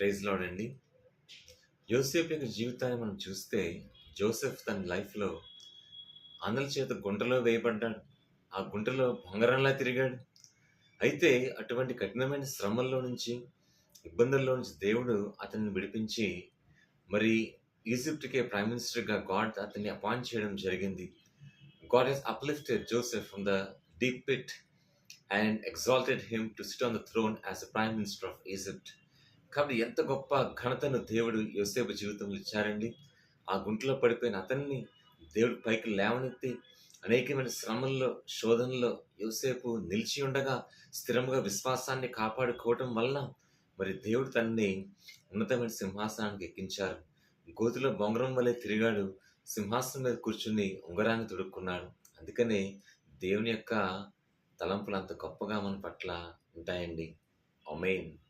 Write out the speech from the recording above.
Praise lord అండి. యోసేపు యొక్క జీవితాన్ని మనం చూస్తే, జోసెఫ్ తన లైఫ్‌లో అందరి చేత గుంటలో వేయబడ్డాడు. ఆ గుంటలో బొంగరంలా తిరిగాడు. అయితే అటువంటి కఠినమైన శ్రమల్లో నుంచి, ఇబ్బందుల్లో నుంచి దేవుడు అతన్ని విడిపించి, మరి ఈజిప్ట్‌కి ప్రైమ్ మినిస్టర్‌గా గాడ్ అతన్ని అపాయింట్ చేయడం జరిగింది. God has uplifted Joseph from the deep pit and exalted him to sit on the throne as the prime minister of Egypt. కాబట్టి ఎంత గొప్ప ఘనతను దేవుడు యోసేపు జీవితంలో ఇచ్చారండి. ఆ గుంటలో పడిపోయిన అతన్ని దేవుడు పైకి లేవనెత్తి అనేకమైన శ్రమల్లో, శోధనలో యోసేపు నిలిచి ఉండగా స్థిరంగా విశ్వాసాన్ని కాపాడుకోవటం వలన మరి దేవుడు తనని ఉన్నతమైన సింహాసనానికి ఎక్కించారు. గోతిలో బొంగరం వలె తిరిగాడు. సింహాసనం మీద కూర్చుని ఉంగరాన్ని తొడుక్కున్నాడు. అందుకనే దేవుని యొక్క తలంపులు అంత గొప్పగా మన పట్ల ఉంటాయండి. ఆమేన్.